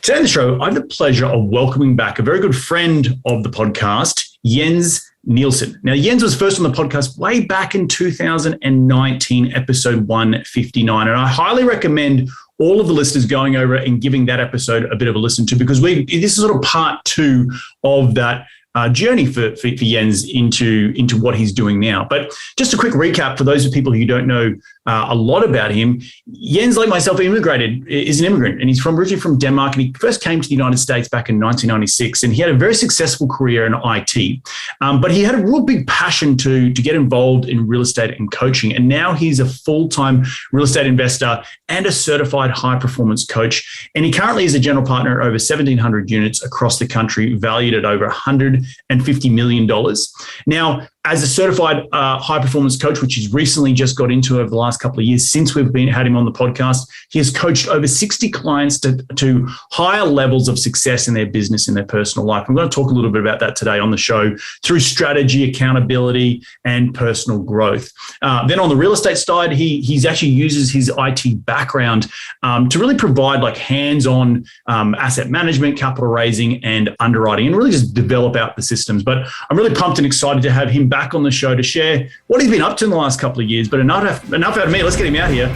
Today on the show, I have the pleasure of welcoming back a very good friend of the podcast, Jens Nielsen. Now, Jens was first on the podcast way back in 2019, episode 159, and I highly recommend all of the listeners going over and giving that episode a bit of a listen to, because this is sort of part two of that journey for Jens into what he's doing now. But just a quick recap for those of people who don't know a lot about him. Jens, like myself, is an immigrant, and he's originally from Denmark, and he first came to the United States back in 1996, and he had a very successful career in IT. But he had a real big passion to get involved in real estate and coaching, and now he's a full-time real estate investor and a certified high-performance coach. And he currently is a general partner at over 1,700 units across the country, valued at over $150 million. Now, as a certified high-performance coach, which he's recently just got into over the last couple of years since we've had him on the podcast, he has coached over 60 clients to higher levels of success in their business, in their personal life. I'm going to talk a little bit about that today on the show through strategy, accountability, and personal growth. Then on the real estate side, he actually uses his IT background to really provide like hands-on asset management, capital raising, and underwriting, and really just develop out the systems. But I'm really pumped and excited to have him back on the show to share what he's been up to in the last couple of years. But enough out of me. Let's get him out here.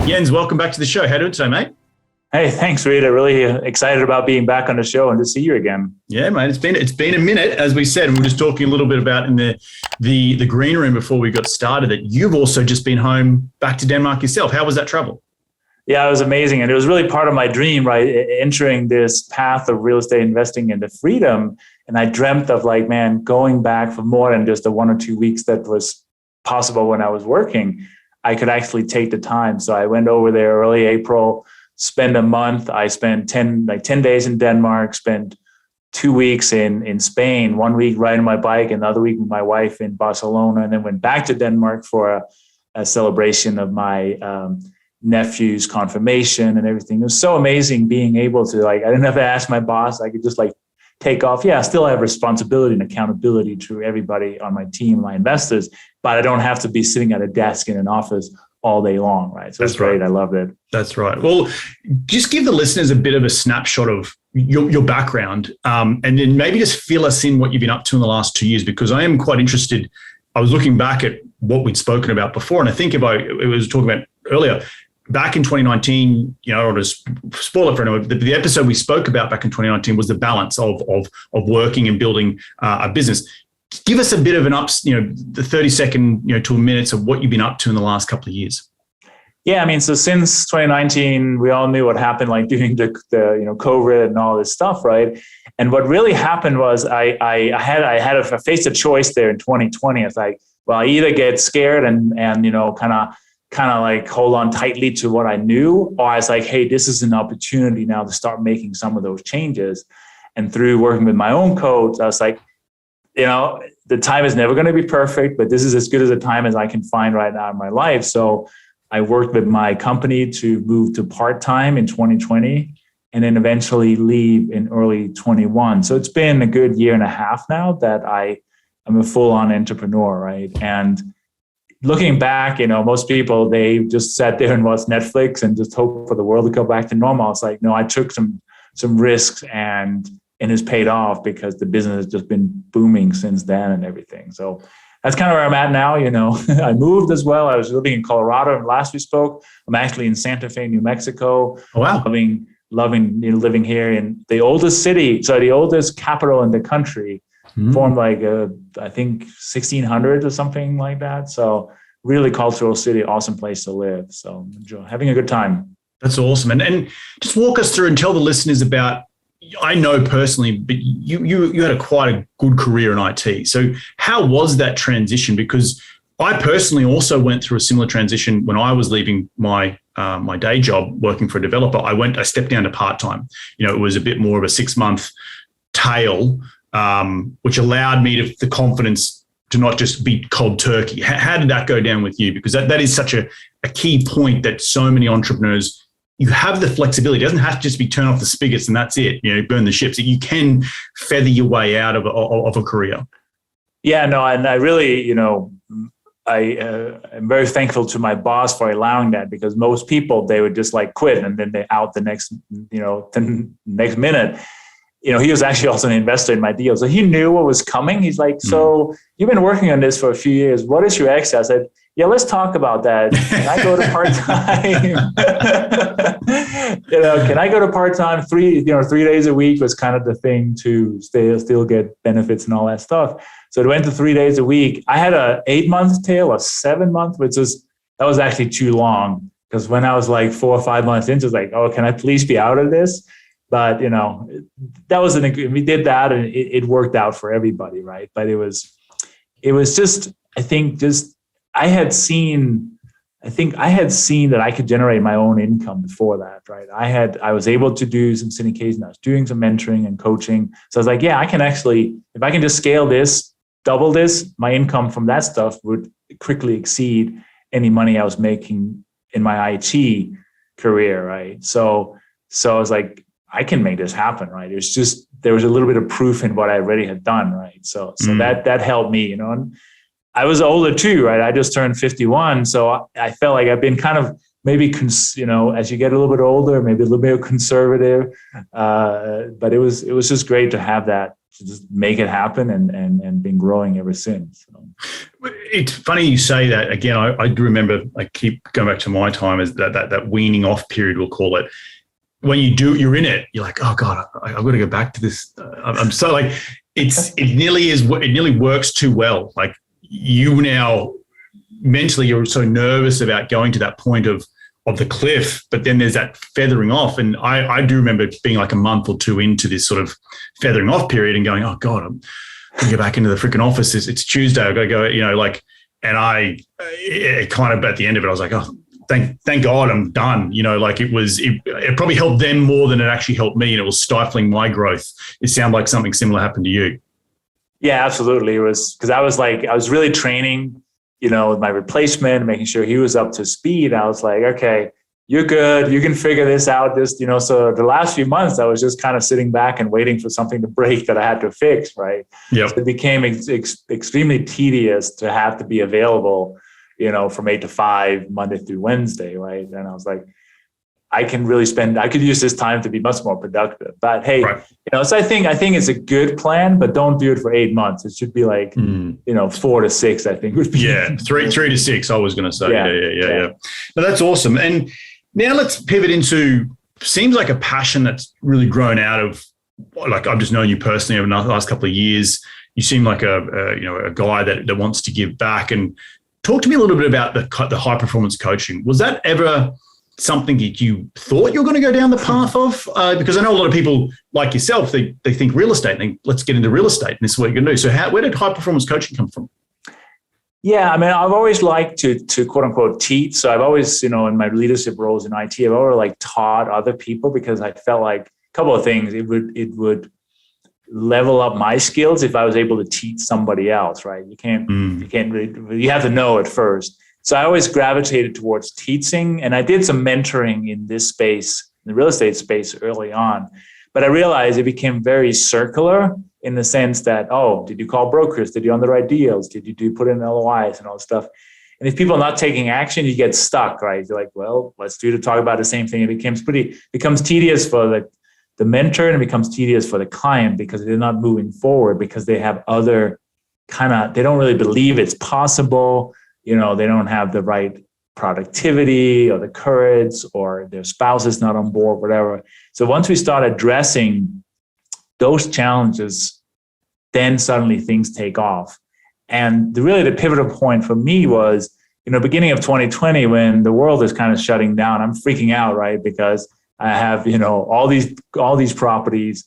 Jens, welcome back to the show. How are you doing today, mate? Hey, thanks, Rita. Really excited about being back on the show and to see you again. Yeah, mate. It's been a minute, as we said, and we were just talking a little bit about in the green room before we got started that you've also just been home back to Denmark yourself. How was that travel? Yeah, it was amazing. And it was really part of my dream, right? Entering this path of real estate investing into freedom. And I dreamt of going back for more than just the 1 or 2 weeks that was possible when I was working. I could actually take the time. So I went over there early April, spent a month. I spent 10 days in Denmark, spent 2 weeks in Spain, 1 week riding my bike, another week with my wife in Barcelona, and then went back to Denmark for a celebration of my nephew's confirmation and everything. It was so amazing being able to I didn't have to ask my boss. I could just take off. Yeah, I still have responsibility and accountability to everybody on my team, my investors, but I don't have to be sitting at a desk in an office all day long, right? So that's great. Right. I loved it. That's right. Well, just give the listeners a bit of a snapshot of your background, and then maybe just fill us in what you've been up to in the last 2 years, because I am quite interested. I was looking back at what we'd spoken about before, and I think I was talking about earlier, back in 2019, I'll just spoil it for anyone, the episode we spoke about back in 2019 was the balance of working and building a business. Give us a bit of an the 30-second, to a minute of what you've been up to in the last couple of years. Yeah, I mean, so since 2019, we all knew what happened, during the COVID and all this stuff, right? And what really happened was I faced a choice there in 2020. It's I either get scared and kind of hold on tightly to what I knew, or I was hey, this is an opportunity now to start making some of those changes. And through working with my own coach, I was the time is never going to be perfect, but this is as good as a time as I can find right now in my life. So I worked with my company to move to part-time in 2020 and then eventually leave in early 21. So it's been a good year and a half now that I'm a full-on entrepreneur, right? And looking back, most people, they just sat there and watched Netflix and just hope for the world to go back to normal. It's no, I took some risks and it's paid off because the business has just been booming since then and everything. So that's kind of where I'm at now. I moved as well. I was living in Colorado, and last we spoke, I'm actually in Santa Fe, New Mexico. Oh, wow. Loving living here in the oldest the oldest capital in the country. Formed I think 1600 or something like that. So really cultural city, awesome place to live. So having a good time. That's awesome. And just walk us through and tell the listeners about, I know personally, but you had quite a good career in IT. So how was that transition? Because I personally also went through a similar transition when I was leaving my day job working for a developer. I stepped down to part-time. It was a bit more of a 6-month tail, which allowed me the confidence to not just be cold turkey. How did that go down with you? Because that is such a key point that so many entrepreneurs, you have the flexibility. It doesn't have to just be turn off the spigots and that's it, burn the ships. You can feather your way out of a career. Yeah, no, and I really, I am very thankful to my boss for allowing that, because most people, they would just like quit and then they out the next, the next minute. He was actually also an investor in my deal. So he knew what was coming. He's like, so you've been working on this for a few years. What is your exit? I said, yeah, let's talk about that. Can I go to part-time? Can I go to part-time? 3 days a week was kind of the thing to still get benefits and all that stuff. So it went to 3 days a week. I had a 8-month tail, a 7-month, that was actually too long. Because when I was like 4 or 5 months into, it's like, oh, can I please be out of this? But, that was we did that and it worked out for everybody. Right. But it was just, I had seen that I could generate my own income before that. Right. I was able to do some syndication. I was doing some mentoring and coaching. So I was like, yeah, I can actually, if I can just scale this, double this, my income from that stuff would quickly exceed any money I was making in my IT career. Right. So I was like, I can make this happen, right? There was a little bit of proof in what I already had done, right? So that helped me, and I was older too, right? I just turned 51. So I felt like I've been kind of maybe, as you get a little bit older, maybe a little bit conservative. But it was just great to have that, to just make it happen and been growing ever since. So. It's funny you say that. Again, I do remember, I keep going back to my time as that weaning off period, we'll call it. When you're in it, you're like, oh God, I've got to go back to this. I'm so like, it nearly works too well. Like you now mentally, you're so nervous about going to that point of the cliff, but then there's that feathering off. And I do remember being like a month or two into this sort of feathering off period and going, oh God, I'm going to go back into the freaking office. It's Tuesday. I've got to go, and it kind of at the end of it, I was like, oh, Thank God I'm done. It probably helped them more than it actually helped me, and it was stifling my growth. It sounded like something similar happened to you. Yeah, absolutely. It was because I was really training, with my replacement, making sure he was up to speed. I was like, okay, you're good. You can figure this out. So the last few months, I was just kind of sitting back and waiting for something to break that I had to fix. Right. Yep. So it became extremely tedious to have to be available, from 8 to 5, Monday through Wednesday, right? And I was like, I could use this time to be much more productive. But hey, right. So I think it's a good plan, but don't do it for 8 months. It should be like, 4 to 6, I think would be. Yeah, 3 to 6, I was going to say. Yeah. No, that's awesome. And now let's pivot into, seems like a passion that's really grown out of, like I've just known you personally over the last couple of years. You seem like a guy that wants to give back. And talk to me a little bit about the high performance coaching. Was that ever something that you thought you were going to go down the path of? Because I know a lot of people like yourself, they think real estate and think, let's get into real estate and this is what you're going to do. So where did high performance coaching come from? Yeah, I mean, I've always liked to quote unquote teach. So I've always, in my leadership roles in IT, I've always taught other people because I felt like a couple of things. It would level up my skills if I was able to teach somebody else, right? You can't really, you have to know it first. So I always gravitated towards teaching, and I did some mentoring in this space, the real estate space early on. But I realized it became very circular in the sense that, oh, did you call brokers? Did you underwrite deals? Did you put in LOIs and all this stuff? And if people are not taking action, you get stuck, right? You're like, well, let's talk about the same thing. It becomes tedious for the mentor, and it becomes tedious for the client because they're not moving forward because they have other they don't really believe it's possible. They don't have the right productivity or the courage, or their spouse is not on board, whatever. So once we start addressing those challenges, then suddenly things take off. And the pivotal point for me was, beginning of 2020, when the world is kind of shutting down, I'm freaking out, right? Because I have, all these properties,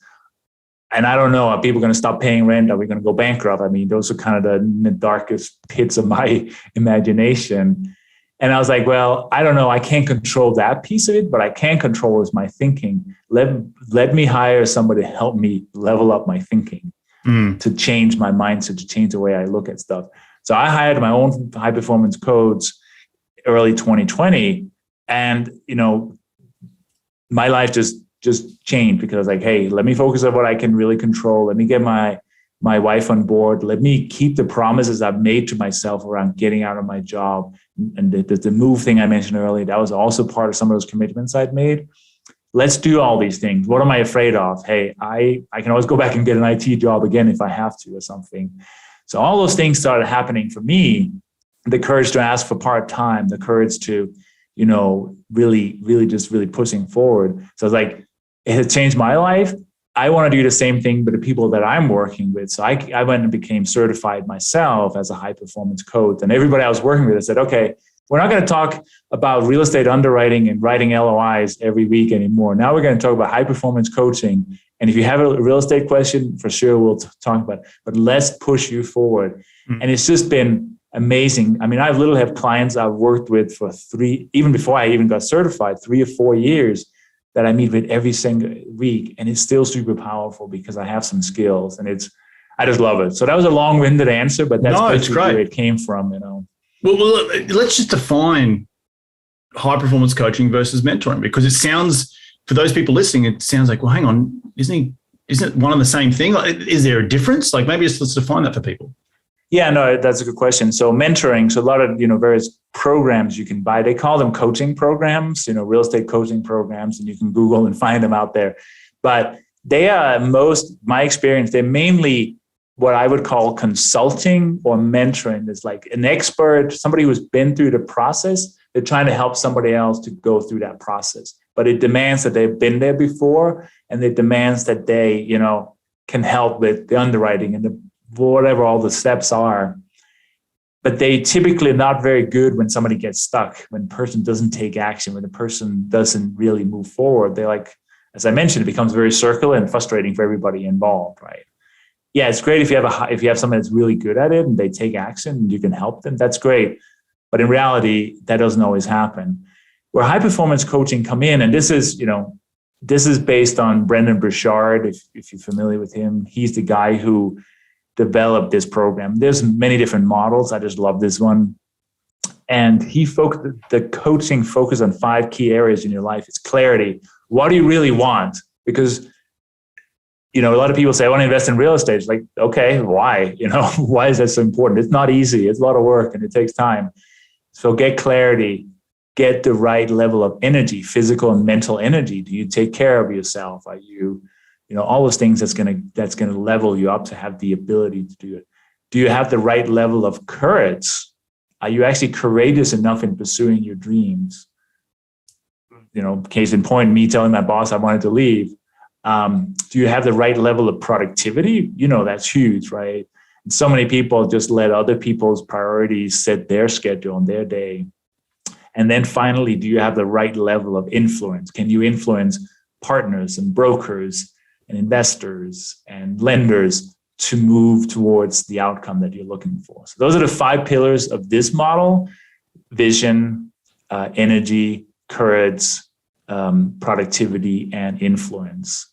and I don't know, are people going to stop paying rent? Are we going to go bankrupt? I mean, those are kind of the darkest pits of my imagination. And I was like, well, I don't know. I can't control that piece of it, but I can control is my thinking. Let me hire somebody to help me level up my thinking, to change my mindset, to change the way I look at stuff. So I hired my own high performance coach early 2020. And, my life just changed because I was like, hey, let me focus on what I can really control. Let me get my my wife on board. Let me keep the promises I've made to myself around getting out of my job. And the move thing I mentioned earlier, that was also part of some of those commitments I'd made. Let's do all these things. What am I afraid of? Hey, I can always go back and get an IT job again if I have to or something. So all those things started happening for me. The courage to ask for part-time, the courage to, really pushing forward. So it's like, it has changed my life. I want to do the same thing with the people that I'm working with. So I went and became certified myself as a high performance coach. And everybody I was working with, I said, okay, we're not going to talk about real estate underwriting and writing LOIs every week anymore. Now we're going to talk about high performance coaching. And if you have a real estate question, for sure we'll talk about it. But let's push you forward. Mm-hmm. And it's just been amazing. I mean, I literally have clients I've worked with for even before I even got certified, 3 or 4 years that I meet with every single week. And it's still super powerful because I have some skills and I just love it. So that was a long-winded answer, but that's basically where it came from, Well, let's just define high performance coaching versus mentoring, because it sounds, for those people listening, it sounds like, well, hang on, isn't it one and the same thing? Is there a difference? Like maybe let's define that for people. Yeah, no, that's a good question. So mentoring, so a lot of, various programs you can buy, they call them coaching programs, real estate coaching programs, and you can Google and find them out there. But they are my experience, they're mainly what I would call consulting or mentoring. Is like an expert, somebody who's been through the process. They're trying to help somebody else to go through that process. But it demands that they've been there before, and it demands that they, can help with the underwriting and whatever all the steps are. But they typically are not very good when somebody gets stuck, when the person doesn't take action, when the person doesn't really move forward. They're like, as I mentioned, it becomes very circular and frustrating for everybody involved, right? Yeah, it's great if you have someone that's really good at it and they take action and you can help them. That's great. But in reality, that doesn't always happen. Where high performance coaching come in, and this is based on Brendan Burchard, if you're familiar with him. He's the guy who developed this program. There's many different models. I just love this one. And the coaching focus on 5 key areas in your life. It's clarity. What do you really want? Because a lot of people say, I want to invest in real estate. It's like, okay, why? Why is that so important? It's not easy. It's a lot of work and it takes time. So get clarity, get the right level of energy, physical and mental energy. Do you take care of yourself? Are you, all those things that's going to level you up to have the ability to do it. Do you have the right level of courage? Are you actually courageous enough in pursuing your dreams? Case in point, me telling my boss I wanted to leave. Do you have the right level of productivity? That's huge, right? And so many people just let other people's priorities set their schedule on their day. And then finally, do you have the right level of influence? Can you influence partners and brokers and investors and lenders to move towards the outcome that you're looking for? So those are the 5 pillars of this model: vision, energy, courage, productivity, and influence.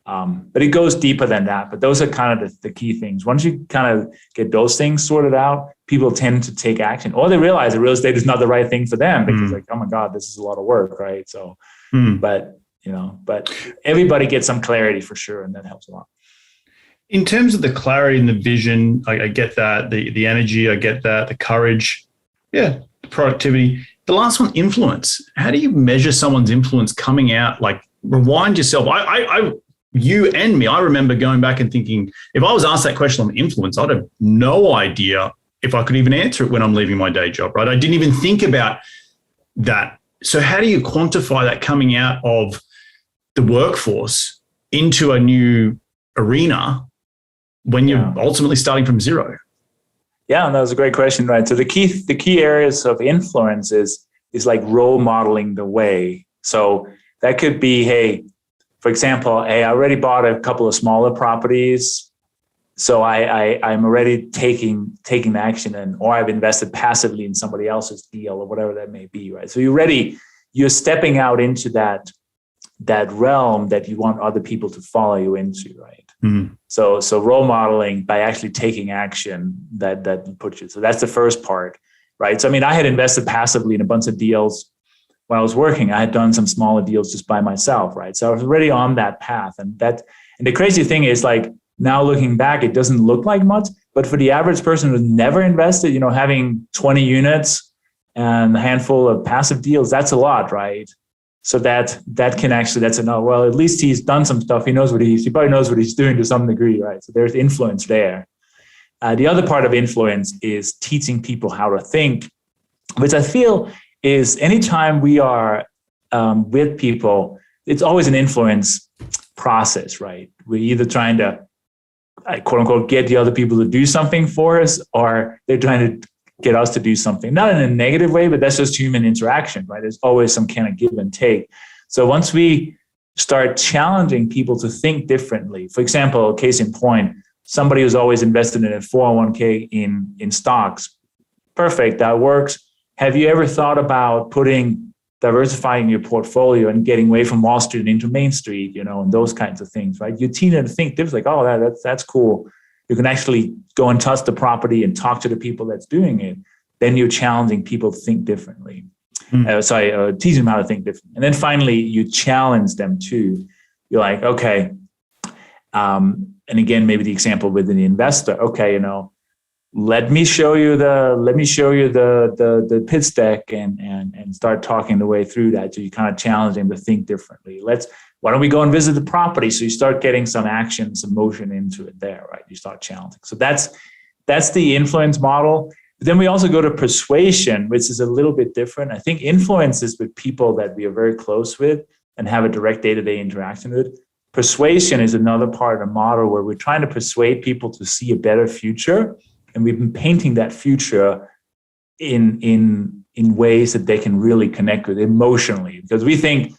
But it goes deeper than that. But those are kind of the key things. Once you kind of get those things sorted out, people tend to take action, or they realize that real estate is not the right thing for them because like, oh my God, this is a lot of work, right? So, but everybody gets some clarity for sure, and that helps a lot. In terms of the clarity and the vision, I get that. The energy, I get that. The courage, the productivity. The last one, influence. How do you measure someone's influence coming out? Like, rewind yourself. You and me, I remember going back and thinking, if I was asked that question on influence, I'd have no idea if I could even answer it when I'm leaving my day job, right? I didn't even think about that. So how do you quantify that coming out of the workforce into a new arena when you're ultimately starting from zero? Yeah, that was a great question, right? So the key areas of influence is like role modeling the way. So that could be, hey, for example, hey, I already bought a couple of smaller properties, so I'm already taking action, or I've invested passively in somebody else's deal or whatever that may be, right? So you're stepping out into that realm that you want other people to follow you into, right? Mm-hmm. So role modeling by actually taking action that puts you. So that's the first part, right? So I mean, I had invested passively in a bunch of deals when I was working. I had done some smaller deals just by myself, right? So I was already on that path, and the crazy thing is, like, Now looking back, it doesn't look like much, but for the average person who's never invested, having 20 units and a handful of passive deals, that's a lot, right? So that can actually, that's enough. Well, at least he's done some stuff. He probably knows what he's doing to some degree, right? So there's influence there. The other part of influence is teaching people how to think, which I feel is anytime we are with people, it's always an influence process, right? We're either trying to, quote unquote, get the other people to do something for us, or they're trying to get us to do something, not in a negative way, but that's just human interaction, right? There's always some kind of give and take. So once we start challenging people to think differently, for example, case in point, somebody who's always invested in a 401k in stocks, perfect, that works. Have you ever thought about diversifying your portfolio and getting away from Wall Street into Main Street, and those kinds of things, right? You teach them to think differently, like, oh, that's cool. You can actually go and touch the property and talk to the people that's doing it. Then you're challenging people to think differently. Teach them how to think differently. And then finally, you challenge them too. You're like, okay, and again, maybe the example with the investor, okay, let me show you the pitch deck and start talking the way through that. So you kind of challenge them to think differently. Why don't we go and visit the property? So you start getting some action, some motion into it there, right? You start challenging. So that's the influence model. But then we also go to persuasion, which is a little bit different. I think influence is with people that we are very close with and have a direct day-to-day interaction with. Persuasion is another part of the model where we're trying to persuade people to see a better future. And we've been painting that future in ways that they can really connect with emotionally. Because we think,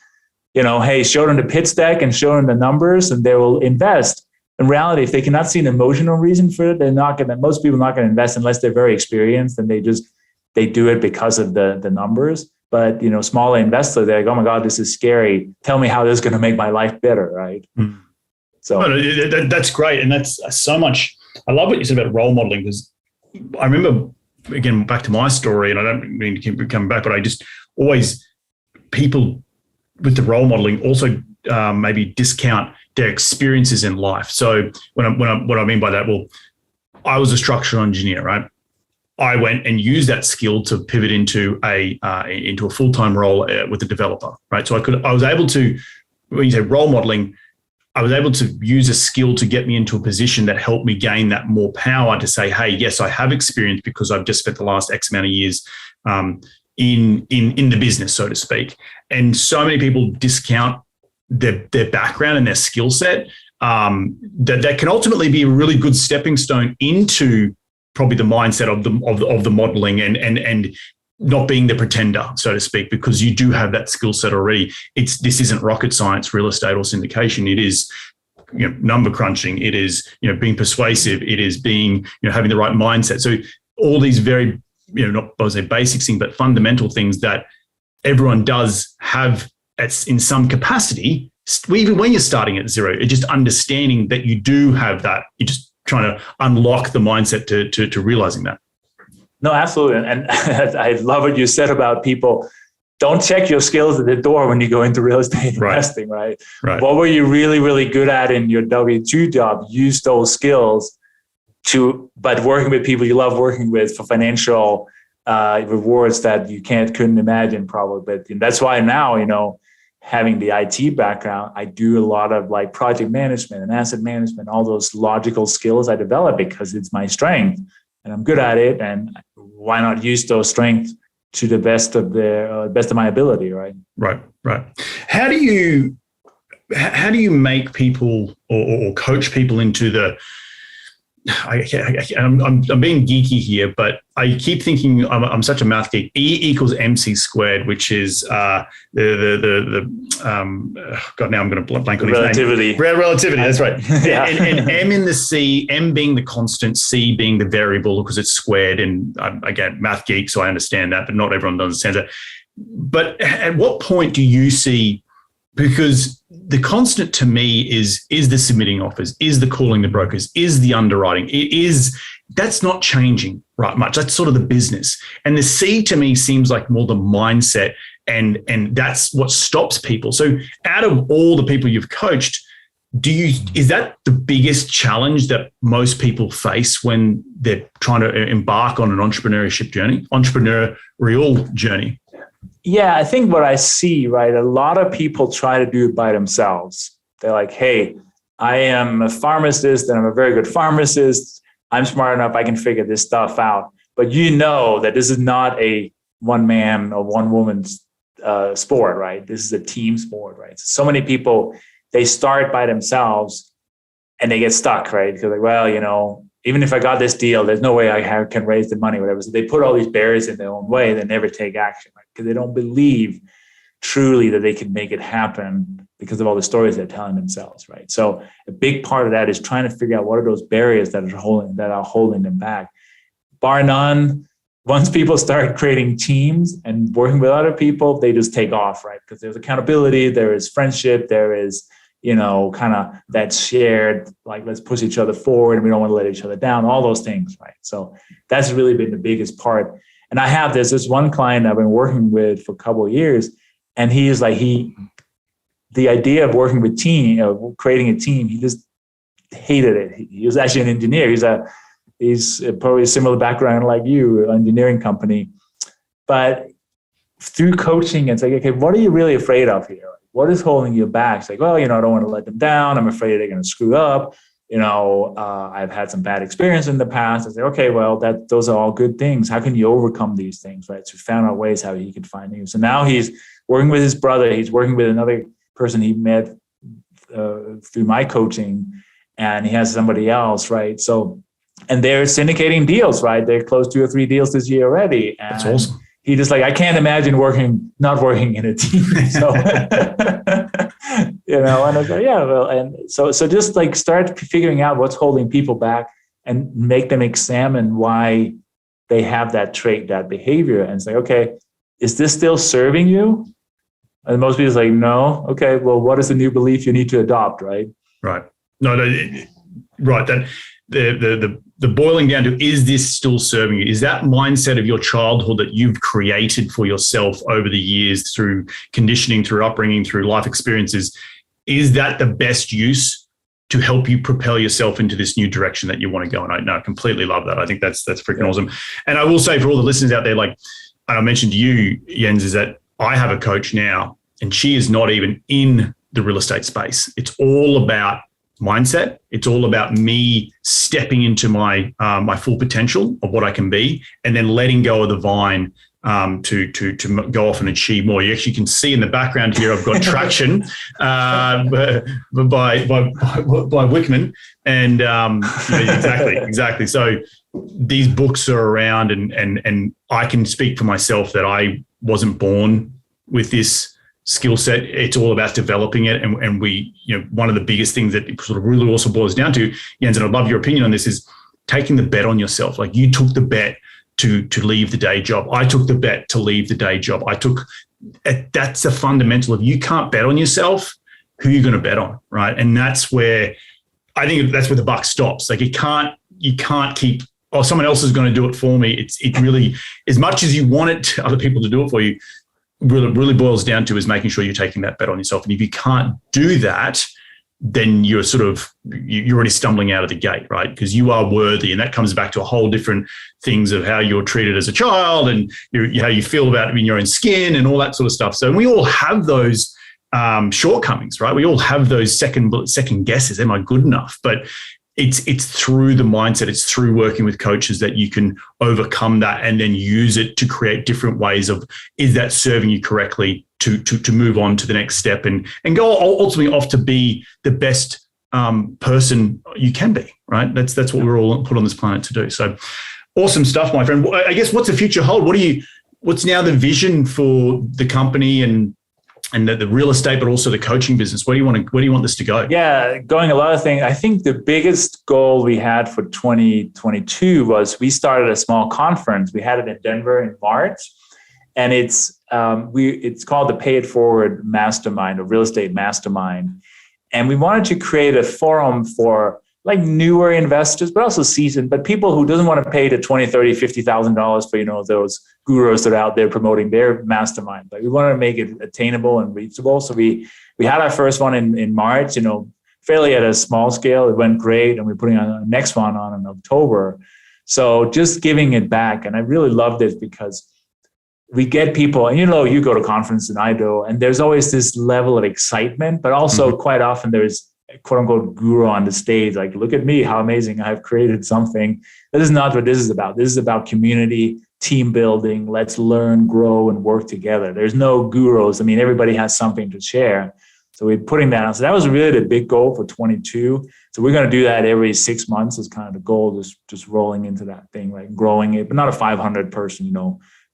hey, show them the pitch deck and show them the numbers and they will invest. In reality, if they cannot see an emotional reason for it, most people are not going to invest unless they're very experienced and they do it because of the numbers. But, smaller investors, they're like, oh my God, this is scary. Tell me how this is going to make my life better, right? Mm. So that's great. And that's so much. I love what you said about role modeling, because I remember, again, back to my story, and I don't mean to keep coming back, but I just always, people with the role modeling also maybe discount their experiences in life. So what I mean by that, well, I was a structural engineer, right? I went and used that skill to pivot into a full-time role with a developer, right? So I was able to, when you say role modeling, I was able to use a skill to get me into a position that helped me gain that more power to say, hey, yes, I have experience because I've just spent the last X amount of years in the business, so to speak. And so many people discount their background and their skill set that can ultimately be a really good stepping stone into probably the mindset of the modeling and not being the pretender, so to speak, because you do have that skill set already. This isn't rocket science, real estate or syndication. It is, number crunching. It is, being persuasive. It is being, having the right mindset. So all these very, not I would say basic things, but fundamental things that everyone does have in some capacity, even when you're starting at zero. It's just understanding that you do have that. You're just trying to unlock the mindset to realizing that. No, absolutely. And I love what you said about people. Don't check your skills at the door when you go into real estate investing, right? What were you really, really good at in your W-2 job? Use those skills but working with people you love working with for financial rewards that you couldn't imagine probably. But that's why now, having the IT background, I do a lot of like project management and asset management, all those logical skills I develop because it's my strength. And I'm good at it, and why not use those strengths to the best of my ability, right? Right. How do you make people or coach people into the? I'm being geeky here, but I keep thinking I'm such a math geek. E equals MC squared, which is God. Now I'm going to blank on his relativity. Name. Relativity. That's right. Yeah. and M in the C, M being the constant, C being the variable because it's squared. And again, math geek, so I understand that, but not everyone understands that. But at what point do you see? Because the constant to me is the submitting offers, is the calling the brokers, is the underwriting. That's not changing right much. That's sort of the business. And the C to me seems like more the mindset, and that's what stops people. So out of all the people you've coached, is that the biggest challenge that most people face when they're trying to embark on an entrepreneurial journey? Yeah, I think what I see, right, a lot of people try to do it by themselves. They're like, hey, I am a pharmacist and I'm a very good pharmacist. I'm smart enough, I can figure this stuff out. But you know that this is not a one man or one woman's sport, right? This is a team sport, right? So many people, they start by themselves and they get stuck, right? Because like, well, even if I got this deal, there's no way I can raise the money, whatever. So they put all these barriers in their own way. They never take action, right? Because they don't believe truly that they can make it happen because of all the stories they're telling themselves, right? So a big part of that is trying to figure out what are those barriers that are holding them back. Bar none, once people start creating teams and working with other people, they just take off, right? Because there's accountability, there is friendship, there is, kind of that shared, like, let's push each other forward and we don't want to let each other down, all those things, right? So that's really been the biggest part. And I have this one client I've been working with for a couple of years, and he is like, the idea of working with creating a team, he just hated it. He was actually an engineer. He's probably a similar background like you, engineering company. But through coaching, it's like, okay, what are you really afraid of here? What is holding you back? It's like, well, I don't want to let them down. I'm afraid they're going to screw up. I've had some bad experience in the past. I say, okay, well, those are all good things. How can you overcome these things, right? So we found out ways how he could find new. So now he's working with his brother. He's working with another person he met through my coaching, and he has somebody else, right? So, and they're syndicating deals, right? They closed 2 or 3 deals this year already. And that's awesome. He just like, I can't imagine not working in a team. So, and I was like, yeah, well, and so just like start figuring out what's holding people back and make them examine why they have that trait, that behavior, and say, okay, is this still serving you? And most people say, no. Okay, well, what is the new belief you need to adopt, right? Right. No, right. That the boiling down to, is this still serving you? Is that mindset of your childhood that you've created for yourself over the years through conditioning, through upbringing, through life experiences, is that the best use to help you propel yourself into this new direction that you want to go? And I completely love that. I think that's freaking awesome. And I will say for all the listeners out there, like I mentioned to you, Jens, is that I have a coach now, and she is not even in the real estate space. It's all about mindset. It's all about me stepping into my full potential of what I can be, and then letting go of the vine to go off and achieve more. You actually can see in the background here, I've got Traction by Wickman, and exactly. So these books are around, and I can speak for myself that I wasn't born with this skill set. It's all about developing it. And we, one of the biggest things that it sort of really also boils down to, Jens, and I'd love your opinion on this, is taking the bet on yourself. Like, you took the bet to leave the day job. I took the bet to leave the day job. That's a fundamental. If you can't bet on yourself, who are you going to bet on, right? And that's where the buck stops. Like, you can't keep, oh, someone else is going to do it for me. It really, as much as you want other people to do it for you, really boils down to is making sure you're taking that bet on yourself. And if you can't do that, then you're already stumbling out of the gate, right? Because you are worthy. And that comes back to a whole different things of how you're treated as a child, and how you feel about it in your own skin and all that sort of stuff. So we all have those shortcomings, right? We all have those second guesses. Am I good enough? But it's through the mindset, it's through working with coaches that you can overcome that and then use it to create different ways of, is that serving you correctly to move on to the next step and go ultimately off to be the best person you can be, right? That's what we're all put on this planet to do. So awesome stuff, my friend. I guess, what's the future hold? What's now the vision for the company and the real estate, but also the coaching business? Where do you want this to go? Yeah, going a lot of things. I think the biggest goal we had for 2022 was we started a small conference. We had it in Denver in March, and it's called the Pay It Forward Mastermind, or Real Estate Mastermind. And we wanted to create a forum for like newer investors, but also seasoned, but people who doesn't want to pay the $20,000, $30,000, $50,000 for, those gurus that are out there promoting their mastermind. But we wanted to make it attainable and reachable. So we had our first one in March, fairly at a small scale. It went great, and we're putting on the next one on in October. So just giving it back. And I really love this because we get people, and you go to conference and I do, and there's always this level of excitement, but also quite often there's a quote unquote guru on the stage, like, look at me, how amazing, I've created something. This is not what this is about. This is about community, team building. Let's learn, grow, and work together. There's no gurus. I mean, everybody has something to share. So we're putting that on. So that was really the big goal for 22. So we're going to do that every 6 months is kind of the goal, just rolling into that thing, like growing it, but not a 500 person,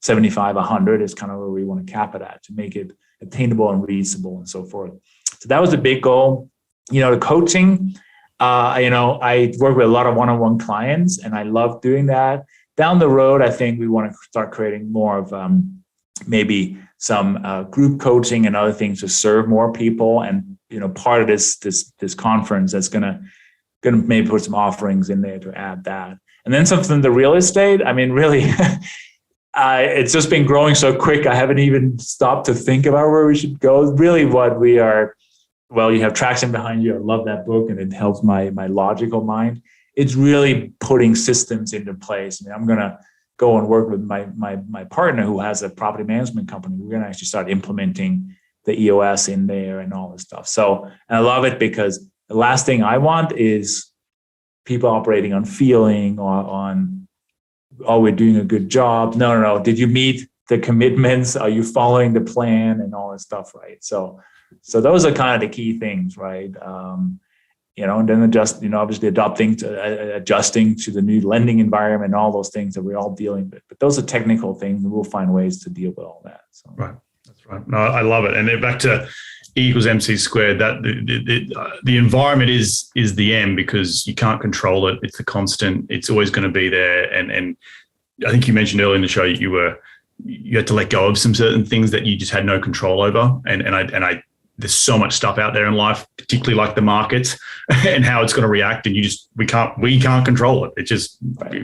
75, 100 is kind of where we want to cap it at to make it attainable and reasonable and so forth. So that was the big goal. The coaching, I work with a lot of one-on-one clients and I love doing that. Down the road, I think we want to start creating more of maybe some group coaching and other things to serve more people. And, part of this conference that's going to maybe put some offerings in there to add that. And then something to real estate. I mean, really, it's just been growing so quick. I haven't even stopped to think about where we should go. Really what we are, well, you have Traction behind you. I love that book and it helps my logical mind. It's really putting systems into place. I mean, I'm going to go and work with my partner who has a property management company. We're going to actually start implementing the EOS in there and all this stuff. So, and I love it because the last thing I want is people operating on feeling or on, oh, we're doing a good job. No. Did you meet the commitments? Are you following the plan and all this stuff, right? So those are kind of the key things, right? And then obviously adjusting to the new lending environment and all those things that we're all dealing with. But those are technical things, and we'll find ways to deal with all that. So. Right, that's right. No, I love it. And then back to E equals MC squared. That the environment is the M because you can't control it. It's a constant. It's always going to be there. And I think you mentioned earlier in the show you had to let go of some certain things that you just had no control over. And I there's so much stuff out there in life, particularly like the markets and how it's going to react. And we can't control it. It's just,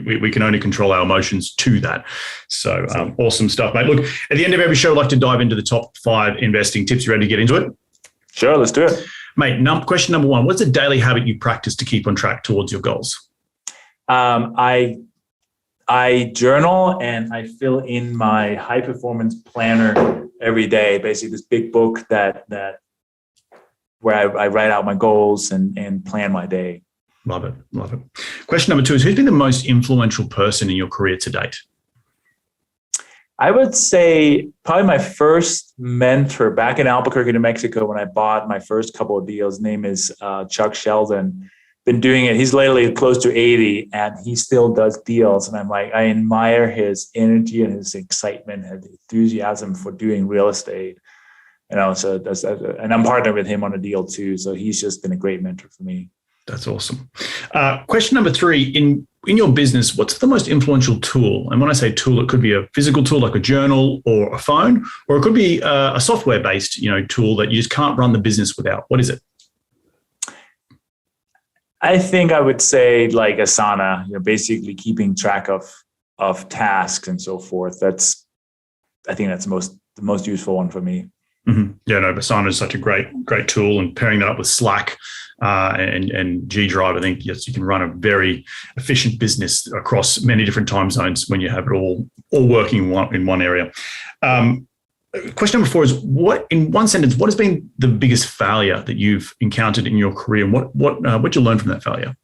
we can only control our emotions to that. So awesome stuff, mate. Look, at the end of every show, I'd like to dive into the top 5 investing tips. You ready to get into it? Sure, let's do it. Mate, question number 1, what's a daily habit you practice to keep on track towards your goals? I journal and I fill in my high performance planner every day. Basically, this big book that where I write out my goals and plan my day. Love it. Question number 2 is, who's been the most influential person in your career to date? I would say probably my first mentor back in Albuquerque, New Mexico, when I bought my first couple of deals. His name is Chuck Sheldon. Been doing it. He's lately close to 80 and he still does deals. And I'm like, I admire his energy and his excitement and enthusiasm for doing real estate. So and I'm partnered with him on a deal too. So he's just been a great mentor for me. That's awesome. Question number 3, in your business, what's the most influential tool? And when I say tool, it could be a physical tool like a journal or a phone, or it could be a software-based, tool that you just can't run the business without. What is it? I think I would say like Asana, basically keeping track of tasks and so forth. I think that's the most useful one for me. Mm-hmm. Yeah, no, Asana is such a great tool, and pairing that up with Slack and G Drive, I think yes, you can run a very efficient business across many different time zones when you have it all working in one area. Question number 4 is, what in one sentence, what has been the biggest failure that you've encountered in your career, and what you learned from that failure?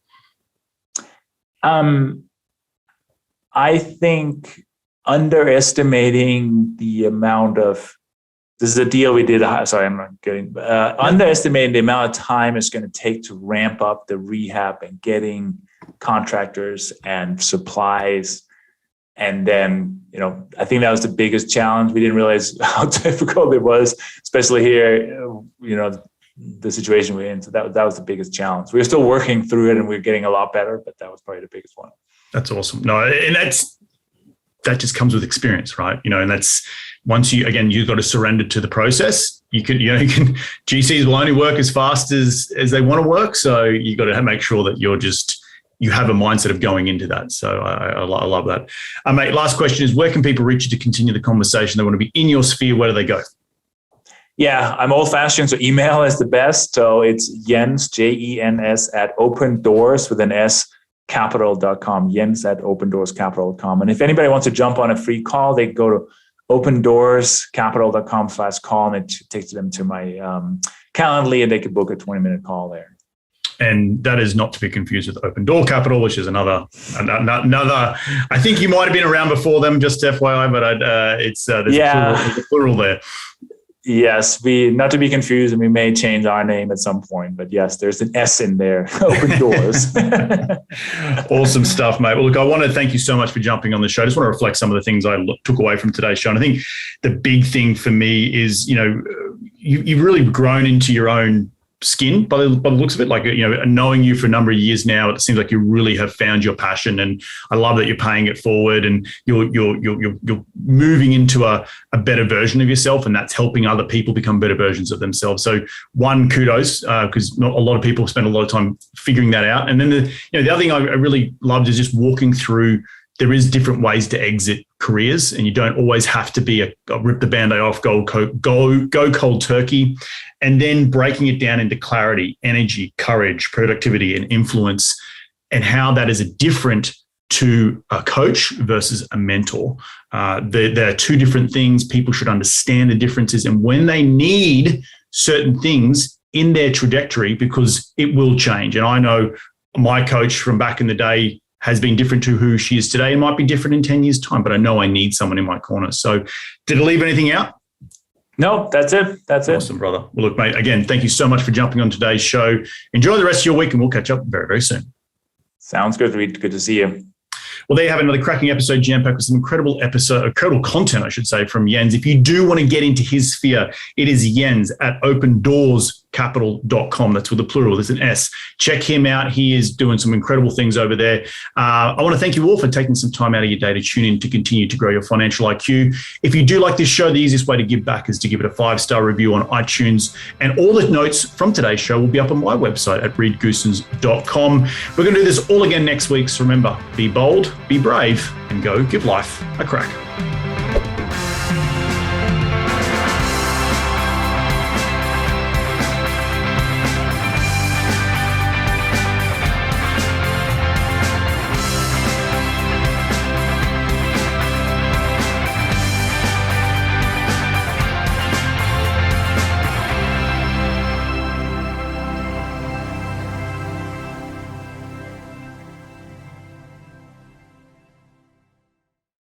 I think underestimating the amount of, this is a deal we did. Sorry, I'm not getting, underestimating the amount of time it's going to take to ramp up the rehab and getting contractors and supplies. And then, I think that was the biggest challenge. We didn't realize how difficult it was, especially here, the situation we're in. So that was the biggest challenge. We were still working through it and we're getting a lot better, but that was probably the biggest one. That's awesome. No, and that just comes with experience, right? And that's, once you've got to surrender to the process. GCs will only work as fast as they want to work. So you got to make sure that you have a mindset of going into that. So I love that. Mate, last question is, where can people reach you to continue the conversation? They want to be in your sphere. Where do they go? Yeah, I'm old fashioned, so email is the best. So it's Jens, Jens at open doors with an S capital.com, Jens at opendoorscapital.com. And if anybody wants to jump on a free call, they go to opendoorscapital.com/call, and it takes them to my Calendly, and they could book a 20-minute call there. And that is not to be confused with Open Door Capital, which is another. I think you might have been around before them, just FYI, but there's a plural there. Yes, not to be confused, and we may change our name at some point, but yes, there's an S in there, Open Doors. Awesome stuff, mate. Well, look, I want to thank you so much for jumping on the show. I just want to reflect some of the things I took away from today's show. And I think the big thing for me is, you've really grown into your own skin by the looks of it. Like, knowing you for a number of years now, it seems like you really have found your passion, and I love that you're paying it forward, and you're moving into a better version of yourself, and that's helping other people become better versions of themselves. So one, kudos, because not a lot of people spend a lot of time figuring that out. And then the other thing I really loved is just walking through. There is different ways to exit careers, and you don't always have to be a rip the Band-Aid off, go cold turkey, and then breaking it down into clarity, energy, courage, productivity, and influence, and how that is different to a coach versus a mentor. There are two different things. People should understand the differences, and when they need certain things in their trajectory, because it will change. And I know my coach from back in the day has been different to who she is today. It might be different in 10 years' time, but I know I need someone in my corner. So did I leave anything out? No, that's it. Awesome, brother. Well, look, mate, again, thank you so much for jumping on today's show. Enjoy the rest of your week, and we'll catch up very, very soon. Sounds good, Reed. Good to see you. Well, there you have another cracking episode, jam-packed with some incredible content, I should say, from Jens. If you do want to get into his sphere, it is Jens at opendoorscapital.com. That's with a plural. There's an S. Check him out. He is doing some incredible things over there. I want to thank you all for taking some time out of your day to tune in to continue to grow your financial IQ. If you do like this show, the easiest way to give back is to give it a 5-star review on iTunes. And all the notes from today's show will be up on my website at reedgoosens.com. We're going to do this all again next week. So remember, be bold, be brave, and go give life a crack.